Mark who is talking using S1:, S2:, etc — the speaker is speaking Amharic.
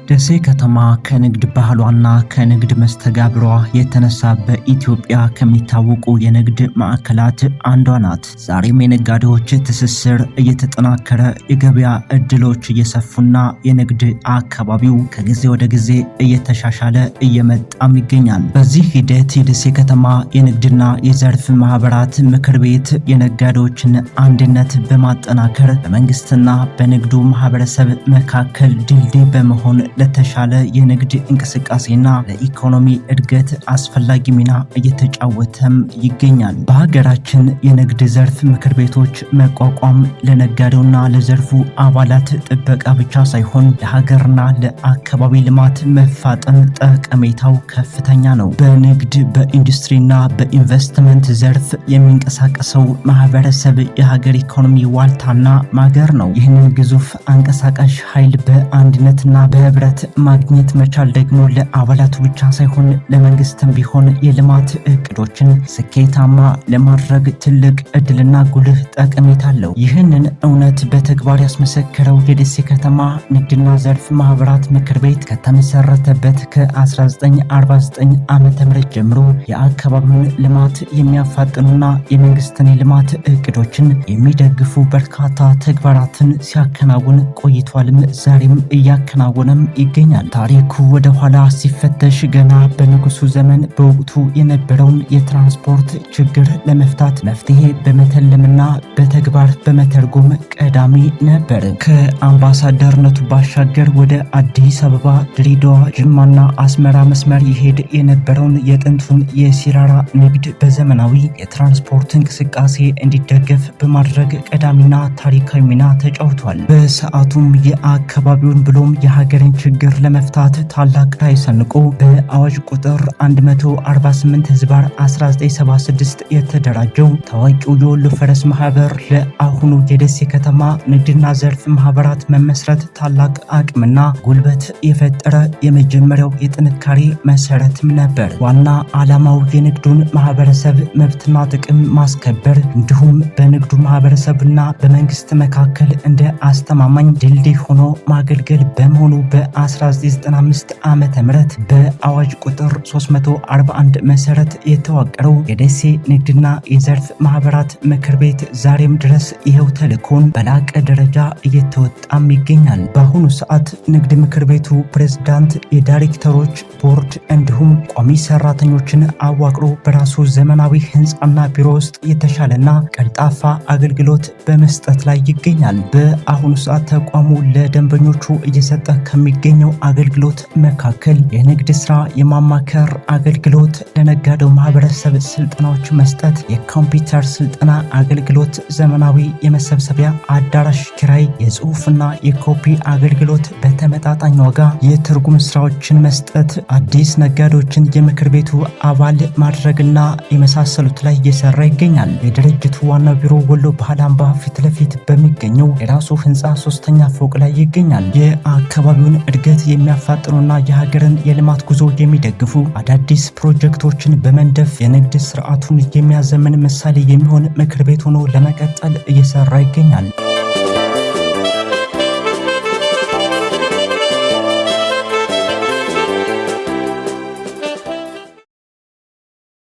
S1: ደሴ ከተማ ከንግድ ባህሏና ከንግድ መስተጋብሯ የተነሳ በኢትዮጵያ ከሚታወቁ የንግድ ማዕከላት አንዷ ናት። ዛሬም የነጋዴዎች ትስስር እየተጠናከረ የገበያ እድሎች እየሰፉና የንግድ አካባቢው ከጊዜ ወደ ጊዜ እየተሻሻለ እየመጣም ይገኛል። በዚህ ሂደት የደሴ ከተማ የንግድና የዘርፍ ማህበራት ምክር ቤት የነጋዴዎችን አንድነት በማጠናከር በመንግስትና በንግዱ ማህበረሰብ መካከል ድልድይ በመሆን ለተሻለ የንግድ እንቅስቃሴና ለኢኮኖሚ እድገት አስፈላጊ ሚና እየተጫወተም ይገኛል። በሀገራችን የንግድ ዘርፍ ምክር ቤቶች መቋቋም ለነጋዴውና ለዘርፉ አባላት ጥበቃ ብቻ ሳይሆን ለሀገርና ለአካባቢ ልማት መፋጠን ጠቀሜታው ከፍተኛ ነው። በንግድ በኢንዱስትሪና በኢንቨስትመንት ዘርፍ የሚንቀሳቀሰው ማህበረሰብ የሀገር ኢኮኖሚ ዋልታና ማገር ነው። ይህንን ግዙፍ አንቀሳቃሽ ኃይል በአንድነትና በህብረት ማግኘት መቻል ደግሞ ለአባላቱ ብቻ ሳይሆን ለመንግስትም ቢሆን የልማት እቅዶችን ስኬታማ ለማድረግ ትልቅ እድልና ጉልህ ጠቀሜታ አለው። ይህንን እውነት በተግባር ያስመሰከረው የደሴ ከተማ ንግድና ዘርፍ ማህበራት ምክር ቤት ከተመሰረተበት ከ1949 ዓ.ም ጀምሮ የአካባቢውን ልማት የሚያፋጥኑና የመንግስትን የልማት እቅዶችን የሚደግፉ በርካታ ተግባራትን ሲያከናውን ቆይቷልም ዛሬም እያከናወነም ይገኛል። ታሪኩ ወደ ኋላ ሲፈተሽ ገና በንጉሱ ዘመን በወቅቱ የነበረውን የትራንስፖርት ችግር ለመፍታት መፍትሄ በመተለምና በተግባር በመተርጎም ቀዳሚ ነበር። ከአምባሳደርነቱ ባሻገር ወደ አዲስ አበባ፣ ድሬዳዋ፣ ጅማና አስመራ መስመር ይሄድ የነበረውን የጥንቱን የሲራራ ንግድ በዘመናዊ የትራንስፖርት እንቅስቃሴ እንዲደገፍ በማድረግ ቀዳሚና ታሪካዊ ሚና ተጫውቷል። በሰዓቱም የአካባቢውን ብሎም የሀገርን ችግር ለመፍታት ታላቅ ራዕይ ሰንቆ በአዋጅ ቁጥር 140/1976 የተደራጀው ታዋቂው የወሎ ፈረስ ማህበር ለአሁኑ የደሴ ከተማ ንግድና ዘርፍ ማህበራት መመስረት ታላቅ አቅምና ጉልበት የፈጠረ የመጀመሪያው የጥንካሬ መሰረትም ነበር። ዋና ዓላማው የንግዱን ማህበረሰብ መብትና ጥቅም ማስከበር እንዲሁም በንግዱ ማህበረሰብና በመንግስት መካከል እንደ አስተማማኝ ድልድይ ሆኖ ማገልገል በመሆኑ በ1995 ዓመተ ምህረት በአዋጅ ቁጥር 341 መሰረት የተዋቀረው የደሴ ንግድና የዘርፍ ማህበራት ምክር ቤት ዛሬም ድረስ ይሄው ተልእኮን በላቀ ደረጃ እየተወጣም ይገኛል። በአሁኑ ሰዓት ንግድ ምክር ቤቱ ፕሬዝዳንት፣ የዳይሬክተሮች ቦርድ እንዲሁም ቋሚ ሰራተኞችን አዋቅሮ በራሱ ዘመናዊ ህንፃና ቢሮ ውስጥ የተሻለና ቀልጣፋ አገልግሎት በመስጠት ላይ ይገኛል። በአሁኑ ሰዓት ተቋሙ ለደንበኞቹ እየሰጠ ከሚገኘው አገልግሎት መካከል የንግድ ስራ የማማከር አገልግሎት፣ ለነጋዴው ማህበረሰብ ስልጠናዎች መስጠት፣ የኮምፒውተር ስልጠና አገልግሎት፣ ዘመናዊ የመሰብሰቢያ አዳራሽ ኪራይ፣ የጽሁፍና የኮፒ አገልግሎት በተመጣጣኝ ዋጋ፣ የትርጉም ስራዎችን መስጠት፣ አዲስ ነጋዴዎችን የምክር ቤቱ አባል ማድረግና የመሳሰሉት ላይ እየሰራ ይገኛል። የድርጅቱ ዋና ቢሮ ወሎ ባህል አምባ ፊት ለፊት በሚገኘው የራሱ ህንፃ 3ኛ ፎቅ ላይ ይገኛል። የአካባቢውን እድገት የሚያፋጥኑና የሀገርን የልማት ጉዞ የሚደግፉ አዳዲስ ፕሮጀክቶችን በመንደፍ የንግድ ስርዓቱን የሚያዘምን ምሳሌ የሚሆን ምክር ቤት ሆኖ ለመቀጠል እየሰራ ይገኛል።